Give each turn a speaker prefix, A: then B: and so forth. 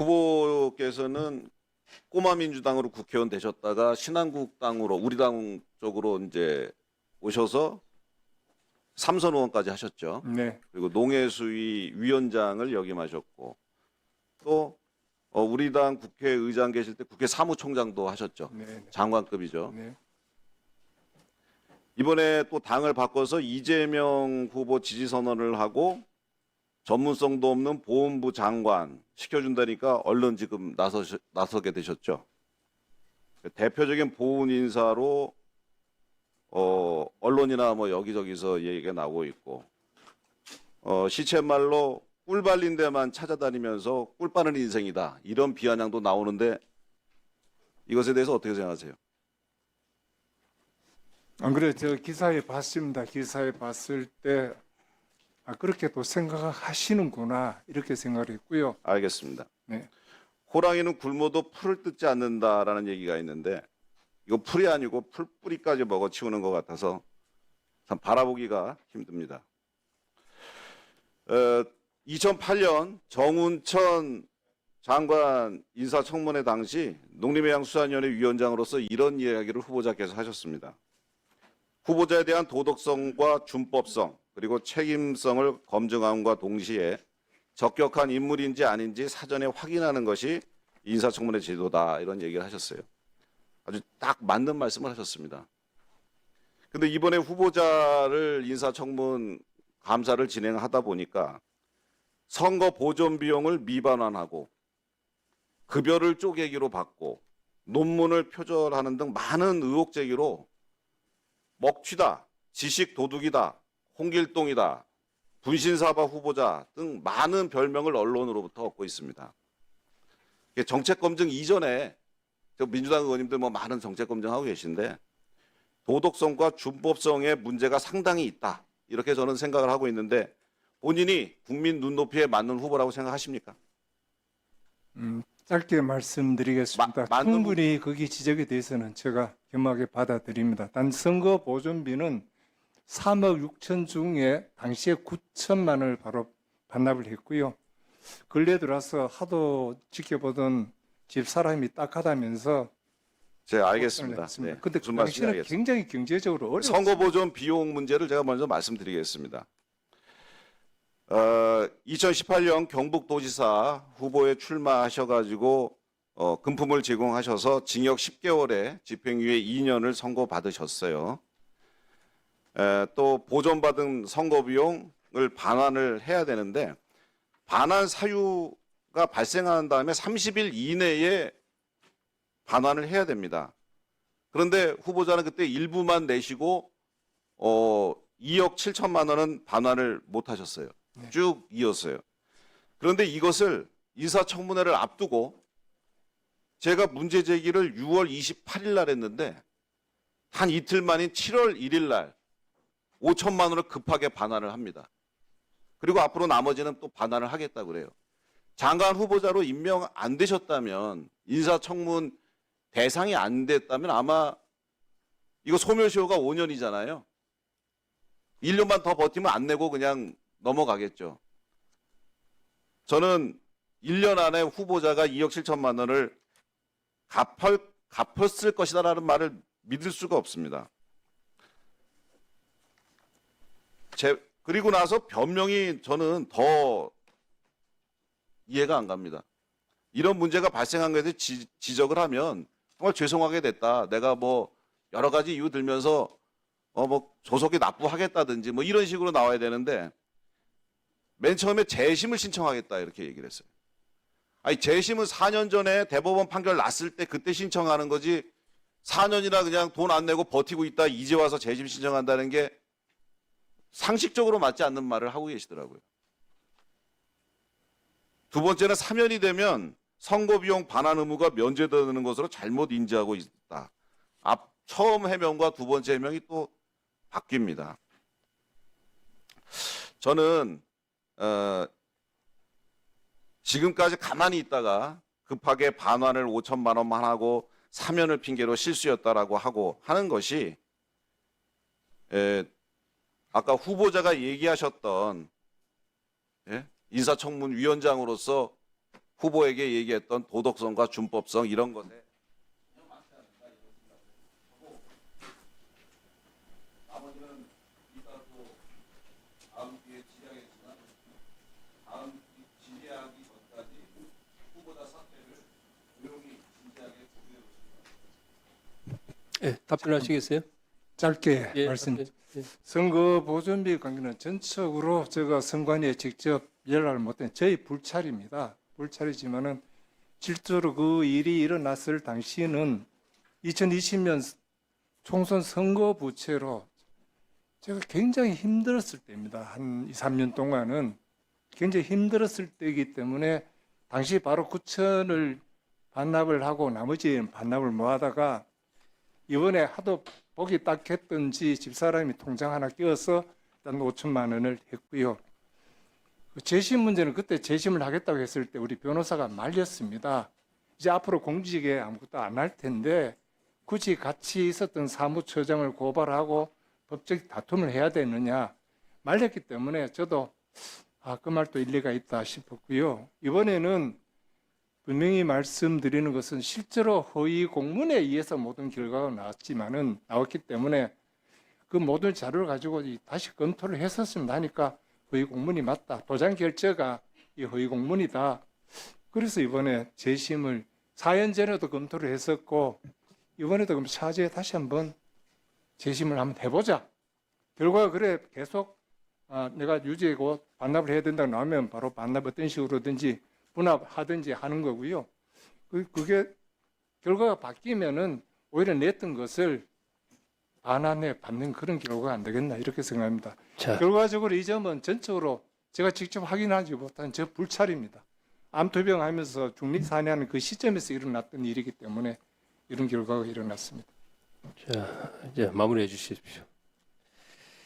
A: 후보께서는 꼬마 민주당으로 국회의원 되셨다가 신한국당으로 우리 당 쪽으로 이제 오셔서 삼선 의원까지 하셨죠.
B: 네,
A: 그리고 농해수위 위원장을 역임하셨고 또 우리 당 국회의장 계실 때 국회 사무총장도 하셨죠.
B: 네,
A: 장관급이죠.
B: 네,
A: 이번에 또 당을 바꿔서 이재명 후보 지지 선언을 하고 전문성도 없는 보훈부 장관 시켜준다니까 얼른 지금 나서게 되셨죠. 대표적인 보훈 인사로 언론이나 뭐 여기저기서 얘기가 나오고 있고 시쳇말로 꿀 발린 데만 찾아다니면서 꿀 빠는 인생이다 이런 비아냥도 나오는데 이것에 대해서 어떻게 생각하세요?
B: 안 그래 저 기사에 봤습니다. 기사에 봤을 때 그렇게 또 생각하시는구나 이렇게 생각을 했고요.
A: 알겠습니다.
B: 네,
A: 호랑이는 굶어도 풀을 뜯지 않는다라는 얘기가 있는데 이거 풀이 아니고 풀뿌리까지 먹어치우는 것 같아서 참 바라보기가 힘듭니다. 2008년 정운천 장관 인사청문회 당시 농림해양수산위원회 위원장으로서 이런 이야기를 후보자께서 하셨습니다. 후보자에 대한 도덕성과 준법성 그리고 책임성을 검증함과 동시에 적격한 인물인지 아닌지 사전에 확인하는 것이 인사청문회 제도다 이런 얘기를 하셨어요. 아주 딱 맞는 말씀을 하셨습니다. 근데 이번에 후보자를 인사청문 감사를 진행하다 보니까 선거 보존 비용을 미반환하고 급여를 쪼개기로 받고 논문을 표절하는 등 많은 의혹 제기로 먹튀다, 지식 도둑이다, 홍길동이다, 분신사바 후보자 등 많은 별명을 언론으로부터 얻고 있습니다. 정책 검증 이전에 민주당 의원님들 뭐 많은 정책 검증하고 계신데 도덕성과 준법성의 문제가 상당히 있다. 이렇게 저는 생각을 하고 있는데 본인이 국민 눈높이에 맞는 후보라고 생각하십니까?
B: 짧게 말씀드리겠습니다. 충분히 거기 지적에 대해서는 제가 겸하게 받아들입니다. 단 선거 보존비는 3억 6천 중에 당시에 9천만 원을 바로 반납을 했고요. 근래 들어서 하도 지켜보던 집사람이 딱하다면서
A: 제가 알겠습니다.
B: 그런데
A: 무슨
B: 당시는
A: 말씀인지 알겠습니다.
B: 굉장히 경제적으로 어려웠습니다.
A: 선거 보존 비용 문제를 제가 먼저 말씀드리겠습니다. 2018년 경북도지사 후보에 출마하셔가지고 금품을 제공하셔서 징역 10개월에 집행유예 2년을 선고받으셨어요. 또 보존받은 선거 비용을 반환을 해야 되는데 반환 사유가 발생한 다음에 30일 이내에 반환을 해야 됩니다. 그런데 후보자는 그때 일부만 내시고 2억 7천만 원은 반환을 못 하셨어요. 쭉 이었어요. 그런데 이것을 인사청문회를 앞두고 제가 문제 제기를 6월 28일 날 했는데 한 이틀 만인 7월 1일 날 5천만 원을 급하게 반환을 합니다. 그리고 앞으로 나머지는 또 반환을 하겠다고 그래요. 장관 후보자로 임명 안 되셨다면 인사청문 대상이 안 됐다면 아마 이거 소멸시효가 5년이잖아요. 1년만 더 버티면 안 내고 그냥 넘어가겠죠. 저는 1년 안에 후보자가 2억 7천만 원을 갚았을 것이다라는 말을 믿을 수가 없습니다. 그리고 나서 변명이 저는 더 이해가 안 갑니다. 이런 문제가 발생한 것에 대해 지적을 하면 정말 죄송하게 됐다. 내가 뭐 여러 가지 이유 들면서 뭐 조속히 납부하겠다든지 뭐 이런 식으로 나와야 되는데 맨 처음에 재심을 신청하겠다 이렇게 얘기를 했어요. 아니 재심은 4년 전에 대법원 판결 났을 때 그때 신청하는 거지 4년이나 그냥 돈 안 내고 버티고 있다 이제 와서 재심 신청한다는 게 상식적으로 맞지 않는 말을 하고 계시더라고요. 두 번째는 사면이 되면 선거비용 반환 의무가 면제되는 것으로 잘못 인지하고 있다. 처음 해명과 두 번째 해명이 또 바뀝니다. 저는 지금까지 가만히 있다가 급하게 반환을 5천만 원만 하고 사면을 핑계로 실수였다라고 하고 하는 것이 아까 후보자가 얘기하셨던 인사청문 위원장으로서 후보에게 얘기했던 도덕성과 준법성 이런 것에 나머지는 이따 또 다음 기회에 질의하겠지만 다음 질의하기 전까지 후보자 사퇴를 조용히 진지하게 고려해 보십시오.
C: 예, 답변하시겠어요?
B: 짧게
C: 예,
B: 말씀.
C: 답변. 예.
B: 선거 보존비 관계는 전적으로 제가 선관위에 직접 연락을 못한 저희 불찰입니다. 불찰이지만은 실제로 그 일이 일어났을 당시에는 2020년 총선 선거 부채로 제가 굉장히 힘들었을 때입니다. 한 2, 3년 동안은 굉장히 힘들었을 때이기 때문에 당시 바로 9천을 반납을 하고 나머지는 반납을 못 하다가 이번에 하도 보기 딱 했던지 집사람이 통장 하나 끼워서 일단 5천만 원을 했고요. 그 재심 문제는 그때 재심을 하겠다고 했을 때 우리 변호사가 말렸습니다. 이제 앞으로 공직에 아무것도 안 할 텐데 굳이 같이 있었던 사무처장을 고발하고 법적 다툼을 해야 되느냐 말렸기 때문에 저도 그 말도 일리가 있다 싶었고요. 이번에는 분명히 말씀드리는 것은 실제로 허위 공문에 의해서 모든 결과가 나왔기 때문에 그 모든 자료를 가지고 다시 검토를 했었습니다. 하니까 허위 공문이 맞다. 도장 결제가 이 허위 공문이다. 그래서 이번에 재심을 4년 전에도 검토를 했었고 이번에도 그럼 차제에 다시 한번 재심을 한번 해보자. 결과가 그래 계속 내가 유죄고 반납을 해야 된다고 나오면 바로 반납 어떤 식으로든지 분합하든지 하는 거고요. 그게 결과가 바뀌면은 오히려 냈던 것을 반환에 받는 그런 결과가 안 되겠나 이렇게 생각합니다.
C: 자,
B: 결과적으로 이 점은 전적으로 제가 직접 확인하지 못한 저 불찰입니다. 암투병하면서 중립사내하는 그 시점에서 일어났던 일이기 때문에 이런 결과가 일어났습니다.
C: 자, 이제 마무리해 주십시오.